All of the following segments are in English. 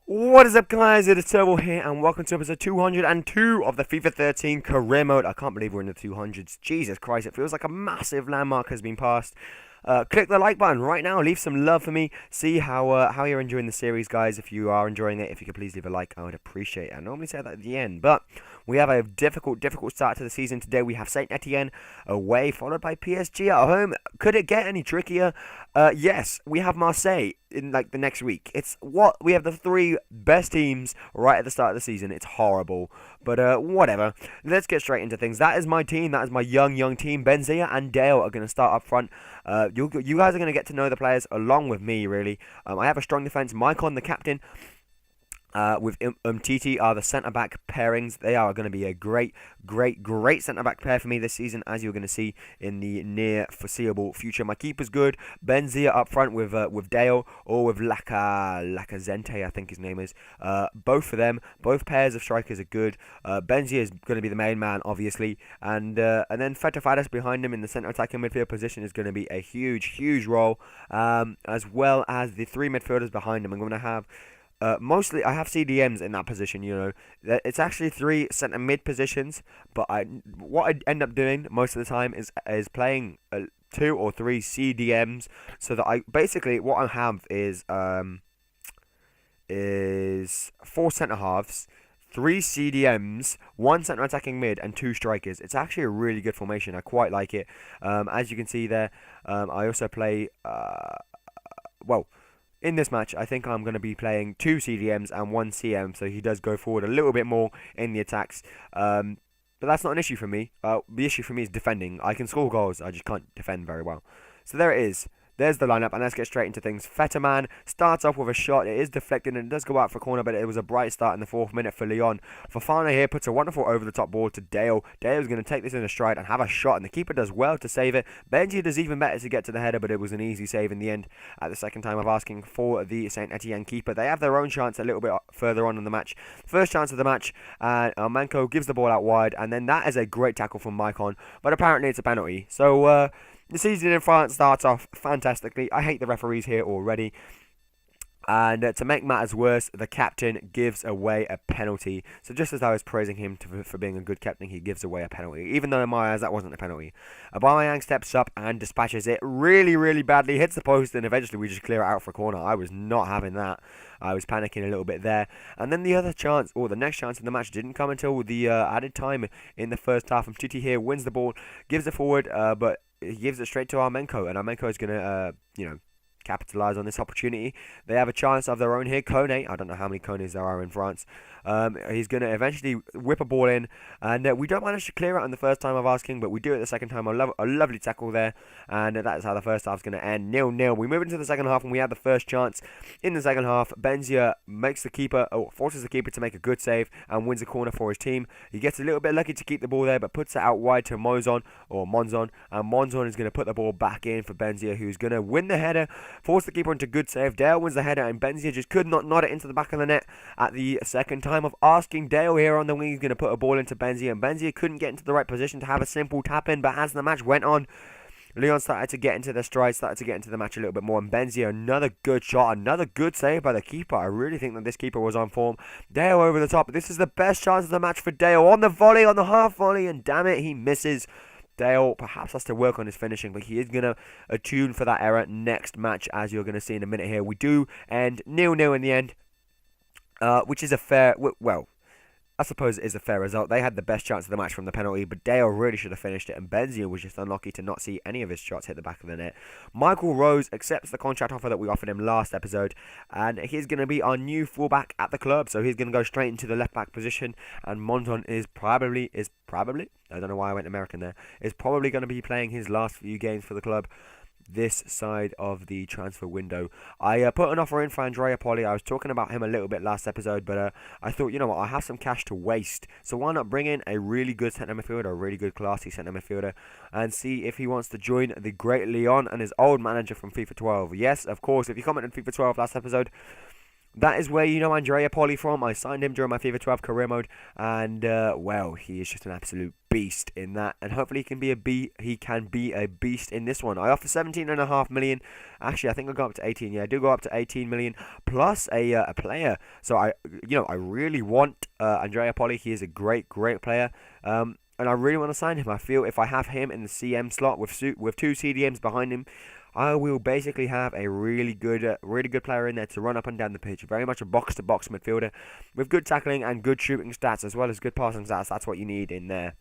What is up, guys? It is Turbo here, and welcome to episode 202 of the FIFA 13 career mode. I can't believe we're in the 200s. Jesus Christ, it feels like a massive landmark has been passed. Click the like button right now. Leave some love for me. See how you're enjoying the series, guys. If you are enjoying it, if you could please leave a like, I would appreciate it. I normally say that at the end, but we have a difficult start to the season today. We have Saint Etienne away, followed by PSG at home. Could it get any trickier? Yes, we have Marseille in like the next week. We have the three best teams right at the start of the season. It's horrible, but whatever. Let's get straight into things. That is my team. That is my young team. Benzia and Dale are going to start up front. You guys are going to get to know the players along with me, really. I have a strong defense. Maicon, the captain, with Titi are the centre-back pairings. They are going to be a great centre-back pair for me this season, as you're going to see in the near foreseeable future. My keeper's good. Benzia up front with Dale, or with Lacazette, I think his name is. Both of them, both pairs of strikers are good. Benzia is going to be the main man, obviously, and then Feta Fadas behind him in the centre attacking midfield position is going to be a huge role, as well as the three midfielders behind him. I'm going to have mostly, I have CDMs in that position. You know, it's actually three centre mid positions, but what I end up doing most of the time is playing 2 or 3 CDMs, so that what I have is 4 centre halves, 3 CDMs, 1 centre attacking mid, and 2 strikers. It's actually a really good formation. I quite like it. As you can see there, I also play in this match, I think I'm going to be playing 2 CDMs and 1 CM, so he does go forward a little bit more in the attacks. But that's not an issue for me. The issue for me is defending. I can score goals, I just can't defend very well. So there it is. There's the lineup, and let's get straight into things. Fetterman starts off with a shot. It is deflected, and it does go out for a corner, but it was a bright start in the 4th minute for Lyon. Fofana here puts a wonderful over-the-top ball to Dale. Dale's going to take this in a stride and have a shot, and the keeper does well to save it. Benji does even better to get to the header, but it was an easy save in the end. At the second time of asking for the Saint Etienne keeper, they have their own chance a little bit further on in the match. First chance of the match, and Manco gives the ball out wide, and then that is a great tackle from Maicon, but apparently it's a penalty. So, the season in France starts off fantastically. I hate the referees here already. And to make matters worse, the captain gives away a penalty. So just as I was praising him for being a good captain, he gives away a penalty. Even though in my eyes that wasn't a penalty. Aubameyang steps up and dispatches it really badly. Hits the post, and eventually we just clear it out for a corner. I was not having that. I was panicking a little bit there. And then the other chance, or the next chance in the match, didn't come until the added time in the first half. And Titi here wins the ball, gives it forward, but he gives it straight to Armenko. And Armenko is going to, capitalize on this opportunity. They have a chance of their own here. Kone, I don't know how many Kones there are in France. He's going to eventually whip a ball in, and we don't manage to clear it on the first time of asking, but we do it the second time. A lovely tackle there, and that's how the first half is going to end. 0-0. We move into the second half, and we have the first chance in the second half. Benzia forces the keeper to make a good save and wins a corner for his team. He gets a little bit lucky to keep the ball there, but puts it out wide to Monzon, and Monzon is going to put the ball back in for Benzia, who's going to win the header, force the keeper into good save. Dale wins the header, and Benzia just could not nod it into the back of the net at the second time of asking. Dale here on the wing is going to put a ball into Benzia, and Benzia couldn't get into the right position to have a simple tap in, but as the match went on, Lyon started to get into their stride, started to get into the match a little bit more, and Benzia, another good shot, another good save by the keeper. I really think that this keeper was on form. Dale over the top. This is the best chance of the match for Dale on the volley, on the half volley, and damn it, he misses. Dale perhaps has to work on his finishing, but he is going to attune for that error next match, as you're going to see in a minute here. We do end 0-0 in the end, which is a fair, I suppose it is a fair result. They had the best chance of the match from the penalty, but Dale really should have finished it, and Benzia was just unlucky to not see any of his shots hit the back of the net. Michael Rose accepts the contract offer that we offered him last episode, and he's going to be our new fullback at the club, so he's going to go straight into the left-back position, and Monton is probably, I don't know why I went American there, is probably going to be playing his last few games for the club this side of the transfer window. I put an offer in for Andrea Poli. I was talking about him a little bit last episode, but I thought, you know what, I have some cash to waste, so why not bring in a really good centre midfielder, a really good classy centre midfielder, and see if he wants to join the great Lyon and his old manager from FIFA 12. Yes, of course, if you commented FIFA 12 last episode, That is where you know Andrea Poli from. I signed him during my FIFA 12 career mode, and well, he is just an absolute beast in that, and hopefully he can be a beast in this one. I offer 17.5 million. Actually, I think I go up to 18. Yeah, I do go up to 18 million plus a player. So I really want Andrea Poli. He is a great player. And I really want to sign him. I feel if I have him in the CM slot with two CDMs behind him, I will basically have a really good player in there to run up and down the pitch. Very much a box-to-box midfielder with good tackling and good shooting stats as well as good passing stats. That's what you need in there.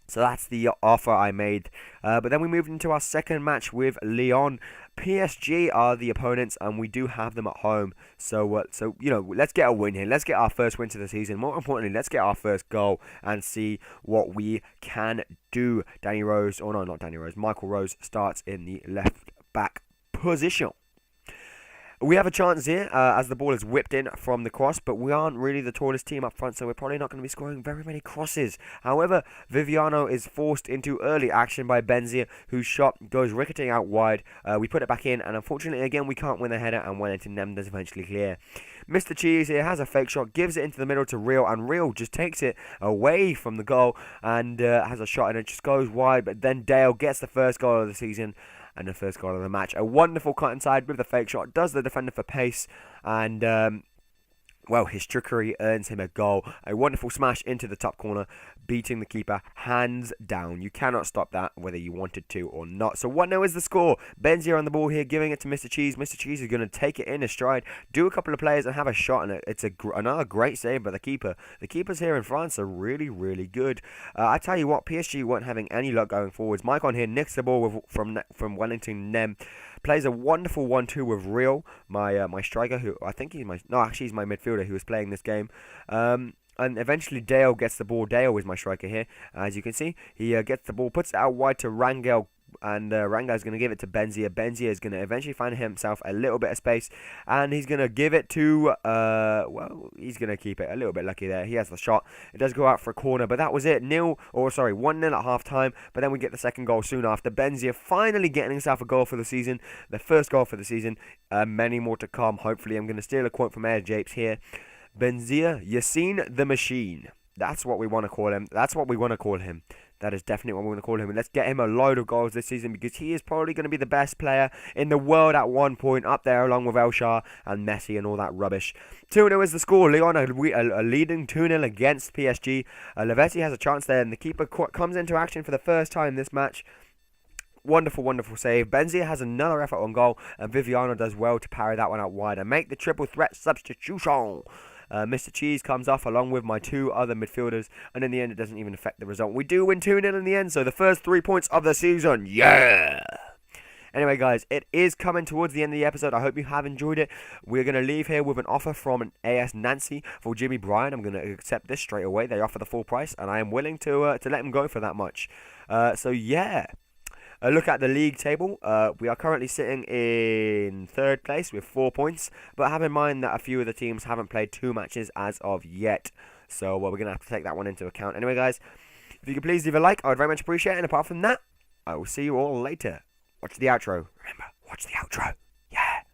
So that's the offer I made. But then we moved into our second match with Lyon. PSG are the opponents, and we do have them at home. So let's get a win here. Let's get our first win to the season. More importantly, let's get our first goal and see what we can do. Michael Rose starts in the left back position. We have a chance here as the ball is whipped in from the cross, but we aren't really the tallest team up front, so we're probably not going to be scoring very many crosses. However, Viviano is forced into early action by Benzia, whose shot goes ricketing out wide. We put it back in, and unfortunately, again, we can't win the header, and Wellington Nem does eventually clear. Mr. Cheese here has a fake shot, gives it into the middle to Real, and Real just takes it away from the goal and has a shot, and it just goes wide, but then Dale gets the first goal of the season and the first goal of the match. A wonderful cut inside with the fake shot, does the defender for pace, and well, his trickery earns him a goal. A wonderful smash into the top corner, beating the keeper hands down. You cannot stop that, whether you wanted to or not. So 1-0 is the score. Benzia on the ball here, giving it to Mr. Cheese. Mr. Cheese is going to take it in a stride, do a couple of players, and have a shot. And it's another great save by the keeper. The keepers here in France are really good. I tell you what, PSG weren't having any luck going forwards. Maicon here nicks the ball from Wellington Nem. Plays a wonderful 1-2 with Real, my striker, who I think he's my midfielder who was playing this game. And eventually Dale gets the ball. Dale is my striker here. As you can see, he gets the ball, puts it out wide to Rangel, and Rangel is going to give it to Benzia. Benzia is going to eventually find himself a little bit of space, and he's going to give it to, well, he's going to keep it. A little bit lucky there. He has the shot. It does go out for a corner, but that was it. 1-0 at half time, but then we get the second goal soon after. Benzia finally getting himself a goal for the season. The first goal for the season. Many more to come, hopefully. I'm going to steal a quote from Air Japes here. Benzia, you seen the machine. That's what we want to call him. That is definitely what we want to call him. And let's get him a load of goals this season, because he is probably going to be the best player in the world at one point, up there along with El Shah and Messi and all that rubbish. 2-0 is the score. Lyon are leading 2-0 against PSG. Lavetti has a chance there, and the keeper comes into action for the first time this match. Wonderful save. Benzia has another effort on goal, and Viviano does well to parry that one out wide and make the triple threat substitution. Mr. Cheese comes off along with my two other midfielders, and in the end it doesn't even affect the result. We do win 2-0 in the end, so the first 3 points of the season. Yeah! Anyway, guys, it is coming towards the end of the episode. I hope you have enjoyed it. We're going to leave here with an offer from an AS Nancy for Jimmy Bryan. I'm going to accept this straight away. They offer the full price, and I am willing to let him go for that much. So, yeah. A look at the league table. We are currently sitting in third place with 4 points, but have in mind that a few of the teams haven't played 2 matches as of yet, so we're going to have to take that one into account. Anyway, guys, if you could please leave a like, I would very much appreciate it, and apart from that, I will see you all later. Watch the outro. Remember, watch the outro. Yeah.